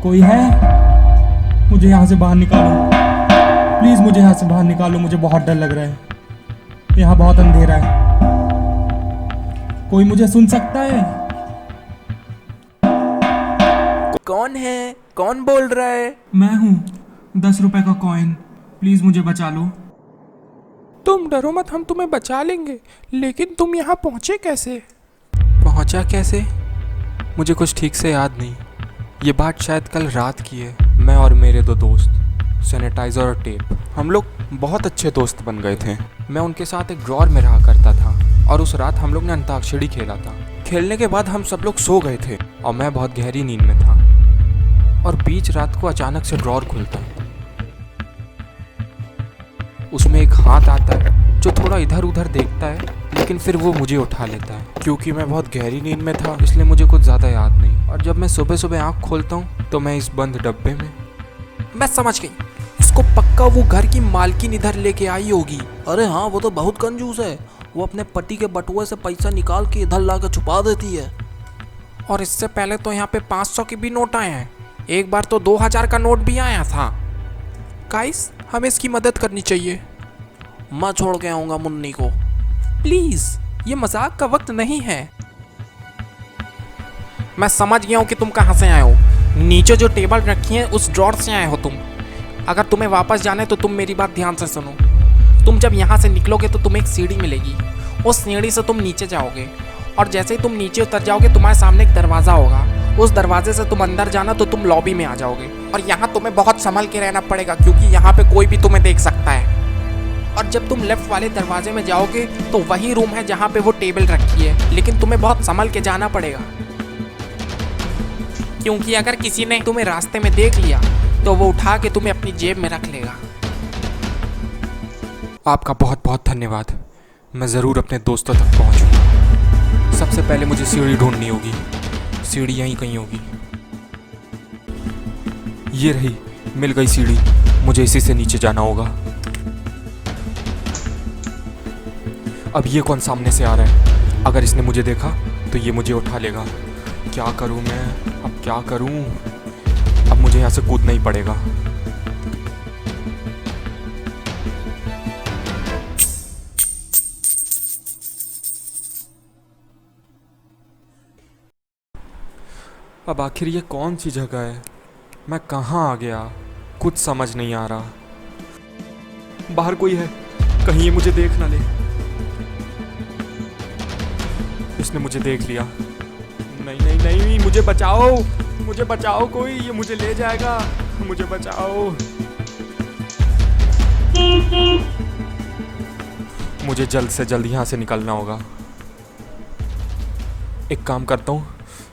कोई है? मुझे यहाँ से बाहर निकालो, प्लीज़ मुझे यहाँ से बाहर निकालो, मुझे बहुत डर लग रहा है, यहाँ बहुत अंधेरा है। कोई मुझे सुन सकता है? कौन है? कौन बोल रहा है? मैं हूँ, 10 रुपए का कॉइन, प्लीज़ मुझे बचा लो। तुम डरो मत, हम तुम्हें बचा लेंगे। लेकिन तुम यहाँ पहुँचे कैसे? पहुंचा कैसे? मुझे कुछ ठीक से याद नहीं। ये बात शायद कल रात की है। मैं और मेरे 2 दोस्त, सैनिटाइज़र और टेप, हम लोग बहुत अच्छे दोस्त बन गए थे। मैं उनके साथ एक ड्रॉर में रहा करता था और उस रात हम लोग ने अंताक्षरी खेला था। खेलने के बाद हम सब लोग सो गए थे और मैं बहुत गहरी नींद में था और बीच रात को अचानक से ड्रॉर खुलता है। उसमें एक हाथ आता है जो थोड़ा इधर उधर देखता है, लेकिन फिर वो मुझे उठा लेता है। क्योंकि मैं बहुत गहरी नींद में था इसलिए मुझे कुछ ज़्यादा याद नहीं। और जब मैं सुबह सुबह आँख खोलता हूँ तो मैं इस बंद डब्बे में। मैं समझ गई, इसको पक्का वो घर की मालकिन इधर लेके आई होगी। अरे हाँ, वो तो बहुत कंजूस है। वो अपने पति के बटुए से पैसा निकाल के इधर ला के छुपा देती है। और इससे पहले तो यहाँ पे 500 के भी नोट आए हैं। एक बार तो 2000 का नोट भी आया था। गाइस, हमें इसकी मदद करनी चाहिए। मैं छोड़ के आऊँगा मुन्नी को। प्लीज़, ये मजाक का वक्त नहीं है। मैं समझ गया हूँ कि तुम कहाँ से आए हो। नीचे जो टेबल रखी है उस ड्रॉर से आए हो तुम। अगर तुम्हें वापस जाना है तो तुम मेरी बात ध्यान से सुनो। तुम जब यहाँ से निकलोगे तो तुम्हें एक सीढ़ी मिलेगी। उस सीढ़ी से तुम नीचे जाओगे और जैसे ही तुम नीचे उतर जाओगे तुम्हारे सामने एक दरवाज़ा होगा। उस दरवाजे से तुम अंदर जाना तो तुम लॉबी में आ जाओगे। और यहाँ तुम्हें बहुत संभल के रहना पड़ेगा क्योंकि यहाँ पे कोई भी तुम्हें देख सकता है। और जब तुम लेफ्ट वाले दरवाजे में जाओगे तो वही रूम है जहाँ पे वो टेबल रखी है, लेकिन तुम्हें बहुत संभल के जाना पड़ेगा क्योंकि अगर किसी ने तुम्हें रास्ते में देख लिया तो वो उठा के तुम्हें अपनी जेब में रख लेगा। आपका बहुत बहुत धन्यवाद। मैं ज़रूर अपने दोस्तों तक पहुंचूंगा। सबसे पहले मुझे सीढ़ी ढूंढनी होगी। सीढ़ी यहीं कहीं होगी। ये रही, मिल गई सीढ़ी। मुझे इसी से नीचे जाना होगा। अब ये कौन सामने से आ रहा है? अगर इसने मुझे देखा तो ये मुझे उठा लेगा। क्या करूं मैं? अब क्या करूं? अब मुझे यहाँ से कूदना ही पड़ेगा। अब आखिर ये कौन सी जगह है? मैं कहाँ आ गया? कुछ समझ नहीं आ रहा। बाहर कोई है? कहीं ये मुझे देख ना ले। इसने मुझे देख लिया। नहीं नहीं नहीं, मुझे बचाओ, मुझे बचाओ कोई, ये मुझे ले जाएगा। मुझे बचाओ। मुझे जल्द से जल्द यहाँ से निकलना होगा। एक काम करता हूँ,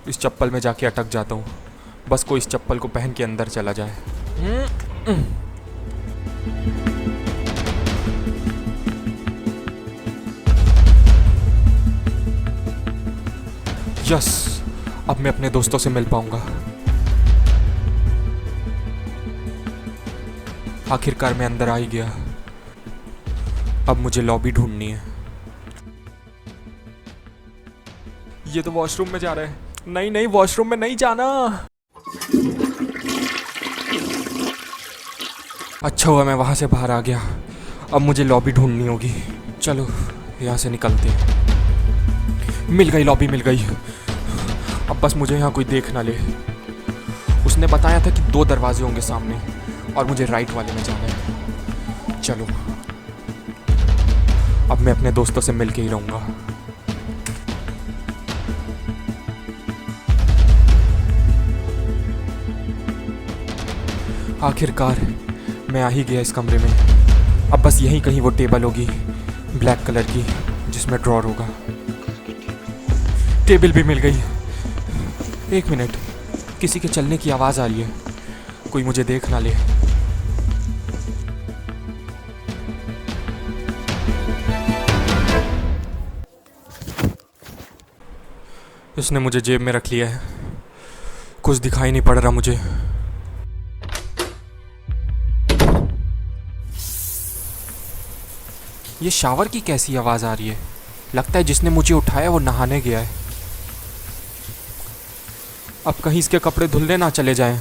इस चप्पल में जाके अटक जाता हूँ। बस कोई इस चप्पल को पहन के अंदर चला जाए। यस, अब मैं अपने दोस्तों से मिल पाऊंगा। आखिरकार मैं अंदर आ ही गया। अब मुझे लॉबी ढूंढनी है। ये तो वॉशरूम में जा रहा है। नहीं नहीं, वॉशरूम में नहीं जाना। अच्छा हुआ मैं वहां से बाहर आ गया। अब मुझे लॉबी ढूंढनी होगी। चलो यहाँ से निकलते हैं। मिल गई, लॉबी मिल गई। अब बस मुझे यहाँ कोई देख ना ले। उसने बताया था कि 2 दरवाजे होंगे सामने और मुझे राइट वाले में जाना है। चलो, अब मैं अपने दोस्तों से मिल के ही रहूँगा। आखिरकार मैं आ ही गया इस कमरे में। अब बस यहीं कहीं वो टेबल होगी ब्लैक कलर की जिसमें ड्रॉर होगा। टेबल भी मिल गई। एक मिनट, किसी के चलने की आवाज़ आ रही है। कोई मुझे देख ना ले। इसने मुझे जेब में रख लिया है। कुछ दिखाई नहीं पड़ रहा मुझे। ये शावर की कैसी आवाज़ आ रही है? लगता है जिसने मुझे उठाया वो नहाने गया है। अब कहीं इसके कपड़े धुलने ना चले जाएं।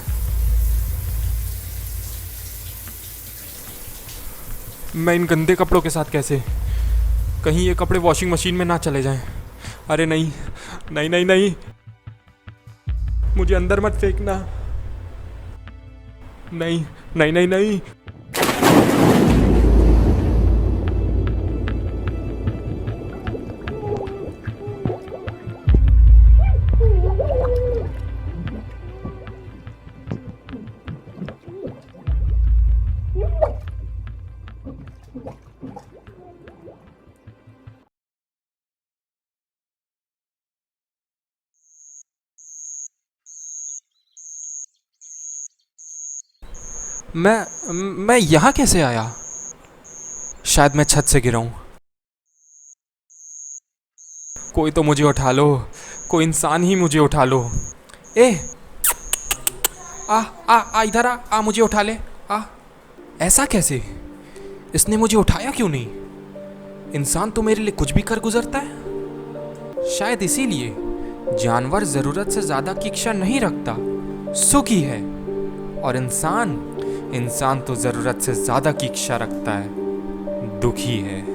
मैं इन गंदे कपड़ों के साथ कैसे? कहीं ये कपड़े वॉशिंग मशीन में ना चले जाएं। अरे नहीं नहीं नहीं नहीं, मुझे अंदर मत फेंकना। नहीं नहीं नहीं नहीं। मैं यहाँ कैसे आया? शायद मैं छत से गिरा हूँ। कोई तो मुझे उठा लो, कोई इंसान ही मुझे उठा लो। ए आ इधर आ मुझे उठा ले। आ ऐसा कैसे? इसने मुझे उठाया क्यों नहीं? इंसान तो मेरे लिए कुछ भी कर गुजरता है। शायद इसीलिए जानवर जरूरत से ज्यादा की इच्छा नहीं रखता, सुखी है। और इंसान तो जरूरत से ज्यादा की इच्छा रखता है, दुखी है।